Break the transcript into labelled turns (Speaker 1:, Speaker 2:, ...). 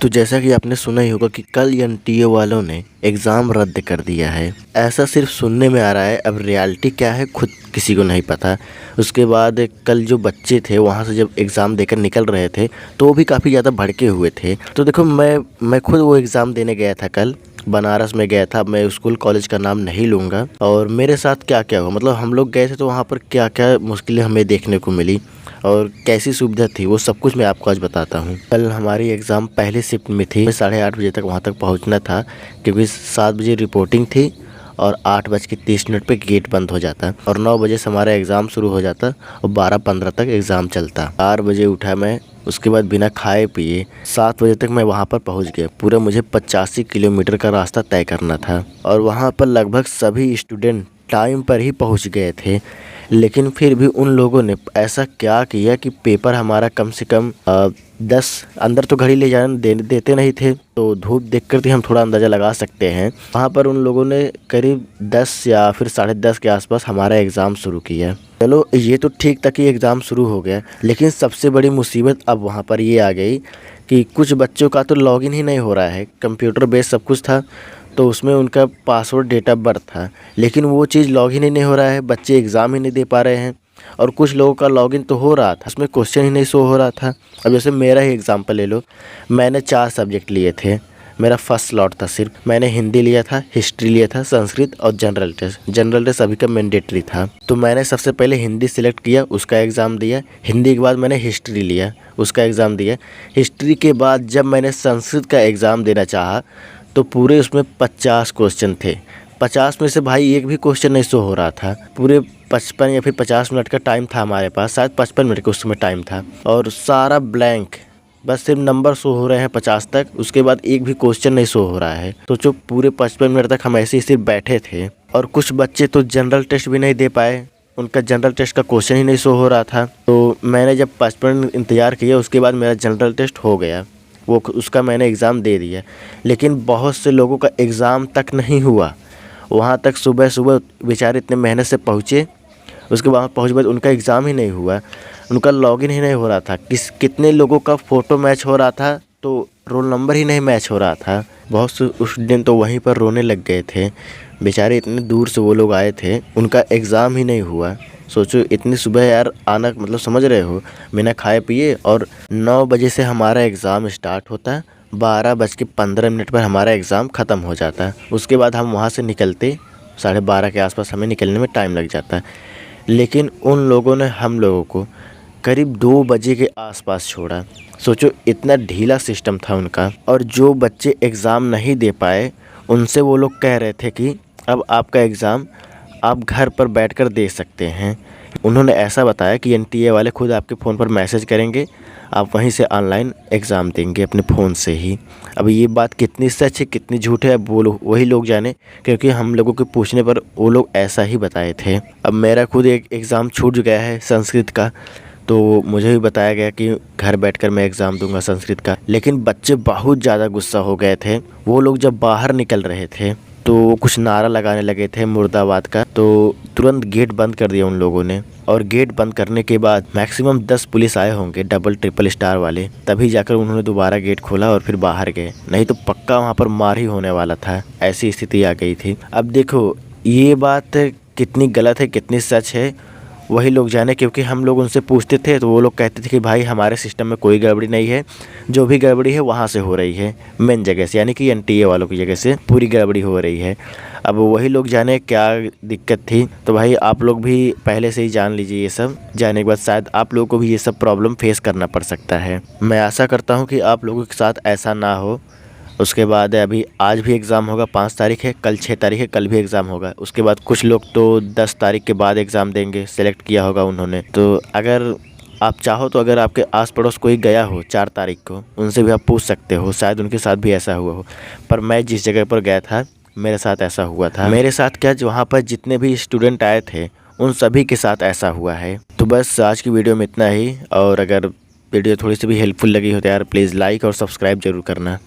Speaker 1: तो जैसा कि आपने सुना ही होगा कि कल एनटीए वालों ने एग्ज़ाम रद्द कर दिया है। ऐसा सिर्फ सुनने में आ रहा है, अब रियलिटी क्या है खुद किसी को नहीं पता। उसके बाद कल जो बच्चे थे वहाँ से जब एग्ज़ाम देकर निकल रहे थे तो वो भी काफ़ी ज़्यादा भड़के हुए थे। तो देखो मैं खुद वो एग्ज़ाम देने गया था कल, बनारस में गया था। मैं स्कूल कॉलेज का नाम नहीं लूँगा। और मेरे साथ क्या क्या हुआ, मतलब हम लोग गए थे तो वहाँ पर क्या क्या मुश्किलें हमें देखने को मिली और कैसी सुविधा थी, वो सब कुछ मैं आपको आज बताता हूँ। कल हमारी एग्ज़ाम पहले शिफ्ट में थी। 8:30 बजे तक वहाँ तक पहुँचना था क्योंकि 7 बजे रिपोर्टिंग थी और 8:30 पे गेट बंद हो जाता और 9 बजे से हमारा एग्ज़ाम शुरू हो जाता और 12:15 तक एग्ज़ाम चलता। 4 बजे उठा मैं, उसके बाद बिना खाए पिए 7 बजे तक मैं वहाँ पर पहुँच गया। पूरा मुझे 85 किलोमीटर का रास्ता तय करना था और वहाँ पर लगभग सभी स्टूडेंट टाइम पर ही पहुँच गए थे। लेकिन फिर भी उन लोगों ने ऐसा क्या किया कि पेपर हमारा कम से कम 10 अंदर तो घड़ी ले जाने देते नहीं थे, तो धूप देखकर भी हम थोड़ा अंदाज़ा लगा सकते हैं। वहाँ पर उन लोगों ने करीब 10 या फिर 10:30 के आसपास हमारा एग्ज़ाम शुरू किया। चलो ये तो ठीक था कि एग्ज़ाम शुरू हो गया, लेकिन सबसे बड़ी मुसीबत अब वहाँ पर ये आ गई कि कुछ बच्चों का तो लॉगिन ही नहीं हो रहा है। कंप्यूटर बेस्ड सब कुछ था तो उसमें उनका पासवर्ड डेट ऑफ बर्थ था, लेकिन वो चीज़ लॉगिन ही नहीं हो रहा है। बच्चे एग्ज़ाम ही नहीं दे पा रहे हैं। और कुछ लोगों का लॉगिन तो हो रहा था, उसमें क्वेश्चन ही नहीं शो हो रहा था। अब जैसे मेरा ही एग्ज़ाम्पल ले लो, मैंने 4 सब्जेक्ट लिए थे। मेरा फर्स्ट स्लॉट था, सिर्फ मैंने हिंदी लिया था, हिस्ट्री लिया था, संस्कृत और जनरल टेस्ट। जनरल टेस्ट सभी का मैंडेटरी था, तो मैंने सबसे पहले हिंदी सिलेक्ट किया, उसका एग्ज़ाम दिया। हिंदी के बाद मैंने हिस्ट्री लिया, उसका एग्ज़ाम दिया। हिस्ट्री के बाद जब मैंने संस्कृत का एग्ज़ाम देना चाहा तो पूरे उसमें 50 क्वेश्चन थे। 50 में से भाई एक भी क्वेश्चन नहीं शो हो रहा था। पूरे 55 या फिर 50 मिनट का टाइम था हमारे पास, शायद 55 मिनट का उस समय टाइम था और सारा ब्लैंक, बस सिर्फ नंबर शो हो रहे हैं 50 तक। उसके बाद एक भी क्वेश्चन नहीं शो हो रहा है। तो जो पूरे 55 मिनट तक हम ऐसे ही सिर्फ बैठे थे। और कुछ बच्चे तो जनरल टेस्ट भी नहीं दे पाए, उनका जनरल टेस्ट का क्वेश्चन ही नहीं शो हो रहा था। तो मैंने जब 55 मिनट इंतज़ार किया, उसके बाद मेरा जनरल टेस्ट हो गया, वो उसका मैंने एग्ज़ाम दे दिया। लेकिन बहुत से लोगों का एग्ज़ाम तक नहीं हुआ। वहाँ तक सुबह सुबह बेचारे इतने मेहनत से पहुँचे, उसके बाद पहुँच बाद उनका एग्ज़ाम ही नहीं हुआ, उनका लॉगिन ही नहीं हो रहा था। कितने लोगों का फ़ोटो मैच हो रहा था तो रोल नंबर ही नहीं मैच हो रहा था। बहुत से उस दिन तो वहीं पर रोने लग गए थे, बेचारे इतने दूर से वो लोग आए थे, उनका एग्ज़ाम ही नहीं हुआ। सोचो इतनी सुबह यार आना, मतलब समझ रहे हो, बिना खाए पिए। और 9 बजे से हमारा एग्ज़ाम स्टार्ट होता है, 12:15 पर हमारा एग्ज़ाम ख़त्म हो जाता है। उसके बाद हम वहाँ से निकलते 12:30 के आसपास हमें निकलने में टाइम लग जाता है। लेकिन उन लोगों ने हम लोगों को करीब 2 बजे के आसपास छोड़ा। सोचो इतना ढीला सिस्टम था उनका। और जो बच्चे एग्ज़ाम नहीं दे पाए उनसे वो लोग कह रहे थे कि अब आपका एग्ज़ाम आप घर पर बैठकर दे सकते हैं। उन्होंने ऐसा बताया कि एनटीए वाले खुद आपके फ़ोन पर मैसेज करेंगे, आप वहीं से ऑनलाइन एग्ज़ाम देंगे अपने फ़ोन से ही। अब ये बात कितनी सच है कितनी झूठ है, अब वो लोग वही लोग जाने, क्योंकि हम लोगों के पूछने पर वो लोग ऐसा ही बताए थे। अब मेरा खुद एक एग्ज़ाम छूट गया है संस्कृत का, तो मुझे भी बताया गया कि घर बैठकर मैं एग्ज़ाम दूंगा संस्कृत का। लेकिन बच्चे बहुत ज़्यादा गुस्सा हो गए थे। वो लोग जब बाहर निकल रहे थे तो कुछ नारा लगाने लगे थे मुर्दाबाद का, तो तुरंत गेट बंद कर दिया उन लोगों ने। और गेट बंद करने के बाद मैक्सिमम 10 पुलिस आए होंगे, डबल ट्रिपल स्टार वाले, तभी जाकर उन्होंने दोबारा गेट खोला और फिर बाहर गए, नहीं तो पक्का वहाँ पर मार ही होने वाला था। ऐसी स्थिति आ गई थी। अब देखो ये बात कितनी गलत है कितनी सच है वही लोग जाने, क्योंकि हम लोग उनसे पूछते थे तो वो लोग कहते थे कि भाई हमारे सिस्टम में कोई गड़बड़ी नहीं है, जो भी गड़बड़ी है वहाँ से हो रही है, मेन जगह से, यानी कि एनटीए वालों की जगह से पूरी गड़बड़ी हो रही है। अब वही लोग जाने क्या दिक्कत थी। तो भाई आप लोग भी पहले से ही जान लीजिए, ये सब जानने के बाद शायद आप लोगों को भी ये सब प्रॉब्लम फेस करना पड़ सकता है। मैं आशा करता हूँ कि आप लोगों के साथ ऐसा ना हो। उसके बाद अभी आज भी एग्ज़ाम होगा, 5 तारीख है, कल 6 तारीख है, कल भी एग्ज़ाम होगा। उसके बाद कुछ लोग तो 10 तारीख के बाद एग्ज़ाम देंगे, सेलेक्ट किया होगा उन्होंने। तो अगर आप चाहो तो अगर आपके आस पड़ोस कोई गया हो 4 तारीख को, उनसे भी आप पूछ सकते हो, शायद उनके साथ भी ऐसा हुआ हो। पर मैं जिस जगह पर गया था मेरे साथ ऐसा हुआ था। मेरे साथ क्या, वहाँ पर जितने भी स्टूडेंट आए थे उन सभी के साथ ऐसा हुआ है। तो बस आज की वीडियो में इतना ही। और अगर वीडियो थोड़ी सी भी हेल्पफुल लगी हो तो यार प्लीज़ लाइक और सब्सक्राइब ज़रूर करना।